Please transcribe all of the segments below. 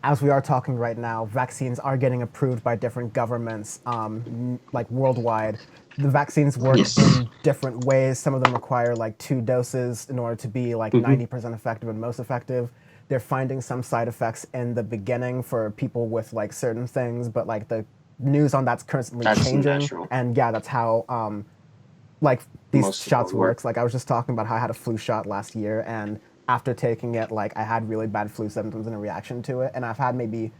as we are talking right now, vaccines are getting approved by different governments, like worldwide. The vaccines work Yes. in different ways. Some of them require like 2 doses in order to be like Hmm. 90% effective and most effective. They're finding some side effects in the beginning for people with like certain things, but like the news on that's constantly That's changing. natural. And yeah, that's how like these Most of shots what work. works. Like I was just talking about how I had a flu shot last year, and after taking it, like I had really bad flu symptoms and a reaction to it. And I've had maybe,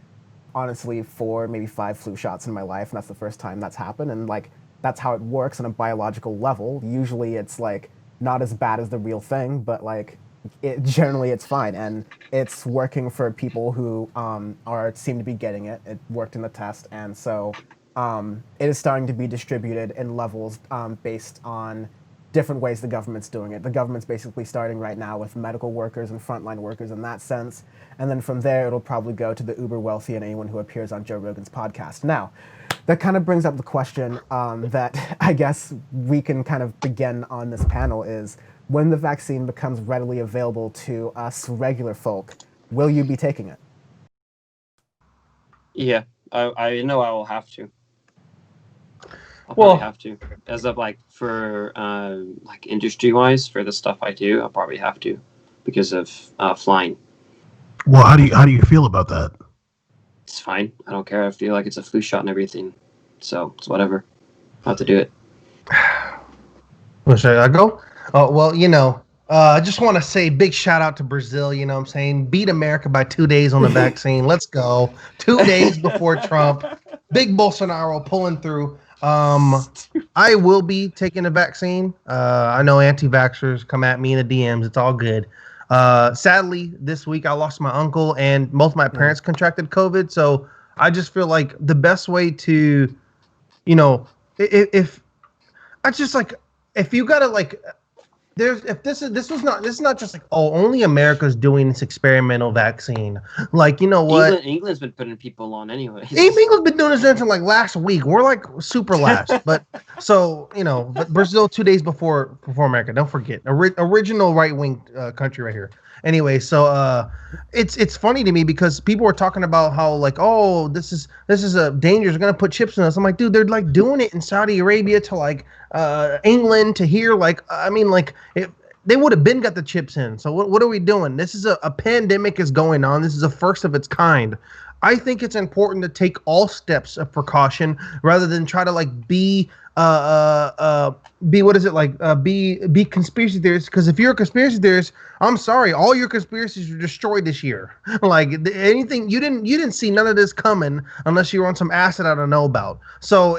honestly, 4, maybe 5 flu shots in my life, and that's the first time that's happened. And like that's how it works on a biological level. Usually, it's like not as bad as the real thing, but like generally it's fine, and it's working for people who are seem to be getting it. It worked in the test, and so it is starting to be distributed in levels based on different ways the government's doing it. The government's basically starting right now with medical workers and frontline workers in that sense, and then from there it'll probably go to the uber wealthy and anyone who appears on Joe Rogan's podcast. Now, that kind of brings up the question that I guess we can kind of begin on this panel is when the vaccine becomes readily available to us regular folk, will you be taking it? Yeah, I know I will have to. I'll probably Well, have to. As of like for like industry wise for the stuff I do, I'll probably have to because of flying. Well, how do you feel about that? It's fine. I don't care. I feel like it's a flu shot and everything, so it's whatever. I have to do it. well, should I go? Oh, well, I just want to say big shout out to Brazil. You know what I'm saying? Beat America by 2 days on the vaccine. Let's go. 2 days before Trump. Big Bolsonaro pulling through. I will be taking the vaccine. I know anti-vaxxers come at me in the DMs. It's all good. Sadly, this week I lost my uncle and both my parents contracted COVID. So I just feel like the best way to, if I just like, if you gotta like, if this is not just like, oh, only America's doing this experimental vaccine. Like, you know what? England's been putting people on anyways. England's been doing this since like last week. We're like super last, but but Brazil 2 days before America. Don't forget, original right wing country right here. Anyway, so it's funny to me because people were talking about how like, oh, this is a danger. They're gonna put chips in us. I'm like, dude, they're like doing it in Saudi Arabia to like England to here. Like, I mean, like they would have been got the chips in. So what are we doing? This is a pandemic is going on. This is a first of its kind. I think it's important to take all steps of precaution rather than try to like be what is it like be conspiracy theorists, because if you're a conspiracy theorist, I'm sorry, all your conspiracies were destroyed this year. Like anything you didn't see none of this coming unless you were on some acid I don't know about. So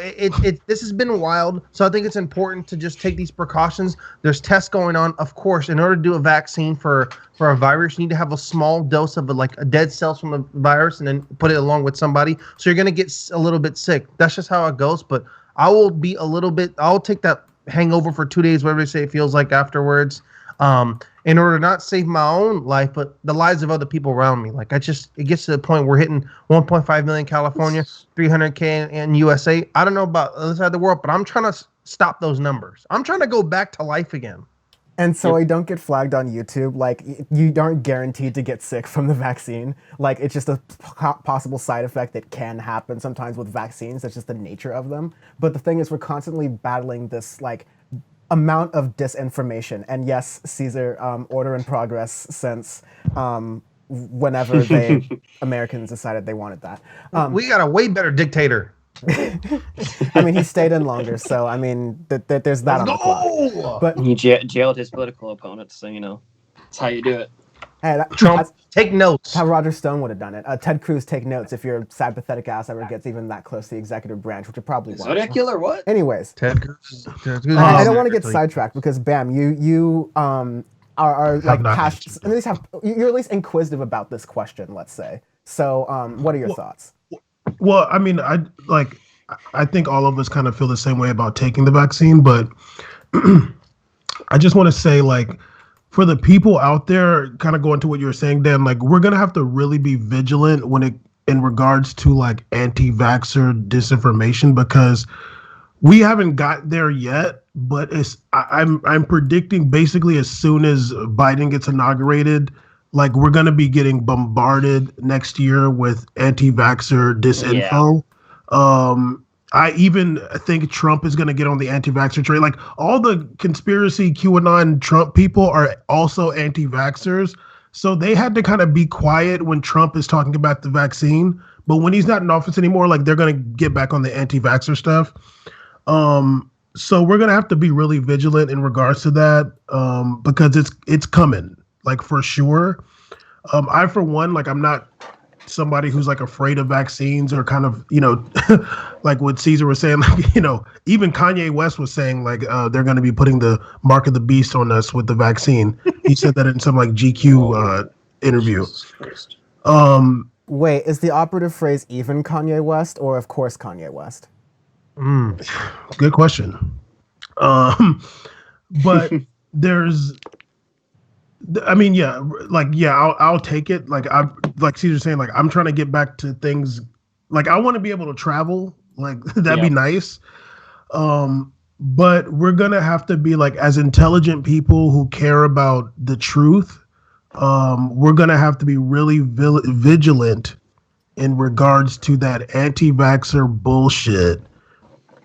this has been wild. So I think it's important to just take these precautions. There's tests going on, of course. In order to do a vaccine for a virus, you need to have a small dose of a dead cells from the virus and then put it along with somebody. So you're gonna get a little bit sick. That's just how it goes. But I'll take that hangover for 2 days, whatever they say it feels like afterwards, in order to not save my own life, but the lives of other people around me. Like it gets to the point we're hitting 1.5 million California, 300K in USA. I don't know about the other side of the world, but I'm trying to stop those numbers. I'm trying to go back to life again. And so I don't get flagged on YouTube. Like, you aren't guaranteed to get sick from the vaccine. Like, it's just a possible side effect that can happen sometimes with vaccines. That's just the nature of them. But the thing is, we're constantly battling this, like, amount of disinformation. And yes, Caesar, order in progress since whenever Americans decided they wanted that. We got a way better dictator. I mean, he stayed in longer, so I mean, there's that on the clock. But he jailed his political opponents, so that's how you do it. Hey, Trump, take notes. How Roger Stone would have done it. Ted Cruz, take notes if your sad, pathetic ass ever gets even that close to the executive branch, which it probably won't. Zodiac killer, what? Anyways, Ted Cruz. I don't want to get sidetracked because Bam, you are like passionate. You're at least inquisitive about this question, let's say. So, what are your thoughts? Well, I mean, I think all of us kind of feel the same way about taking the vaccine, but I just want to say, like, for the people out there, kind of going to what you were saying, Dan, like, we're gonna have to really be vigilant in regards to like anti-vaxxer disinformation, because we haven't got there yet. But I'm predicting basically as soon as Biden gets inaugurated, like we're gonna be getting bombarded next year with anti-vaxxer disinfo. I even think Trump is gonna get on the anti-vaxxer train. Like all the conspiracy QAnon Trump people are also anti-vaxxers. So they had to kind of be quiet when Trump is talking about the vaccine. But when he's not in office anymore, like they're gonna get back on the anti-vaxxer stuff. So we're gonna have to be really vigilant in regards to that, because it's coming, like for sure. I for one, like I'm not somebody who's like afraid of vaccines or kind of, like what Caesar was saying, like, even Kanye West was saying like they're gonna be putting the mark of the beast on us with the vaccine. He said that in some like GQ interview. Wait, is the operative phrase even Kanye West or of course Kanye West? Good question. But there's, I mean, I'll take it. Like Caesar's saying, like I'm trying to get back to things. Like I want to be able to travel. Like that'd be nice. But we're gonna have to be like as intelligent people who care about the truth. We're gonna have to be really vigilant in regards to that anti-vaxxer bullshit.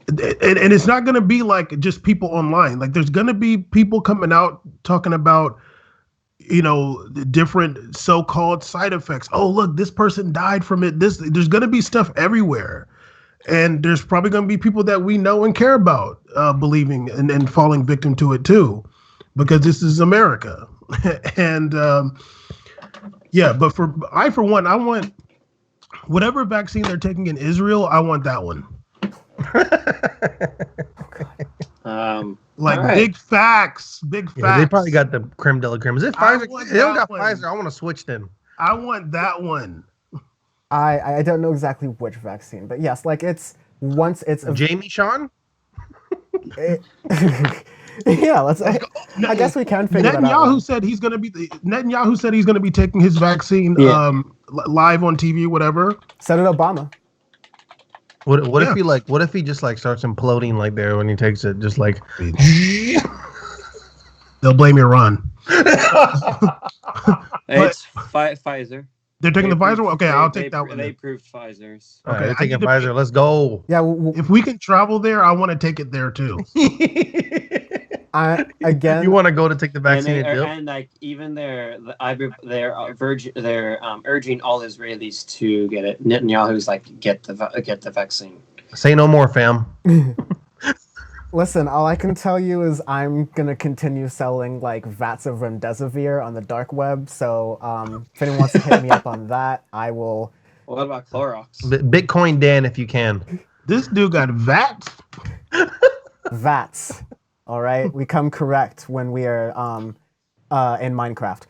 And it's not going to be like just people online. Like there's going to be people coming out talking about, the different so-called side effects. Oh, look, this person died from it. There's going to be stuff everywhere. And there's probably going to be people that we know and care about believing and falling victim to it too, because this is America. And but for one, I want whatever vaccine they're taking in Israel, I want that one. Right. Big facts. They probably got the creme de la creme. Is it Pfizer? They don't got Pfizer. I want to switch them. I want that one. I don't know exactly which vaccine, but yes, like it's once it's Jamie Sean. Yeah, I guess we can figure that out. Netanyahu said he's going to be taking his vaccine live on TV, whatever. Senator Obama. What if he just like starts imploding like there when he takes it, just like they'll blame Iran. It's Pfizer. They're taking the Pfizer. Okay, I'll take that one. They proved Pfizer's. Okay, they're taking Pfizer. Let's go. Yeah, if we can travel there, I want to take it there too. Again, you want to go to take the vaccine and like even they're urging all Israelis to get it. Netanyahu's like get the vaccine. Say no more, fam. Listen, all I can tell you is I'm gonna continue selling like vats of remdesivir on the dark web. So if anyone wants to hit me up on that, I will. What about Clorox? Bitcoin Dan, if you can. This dude got vats. Vats. All right, we come correct when we are in Minecraft.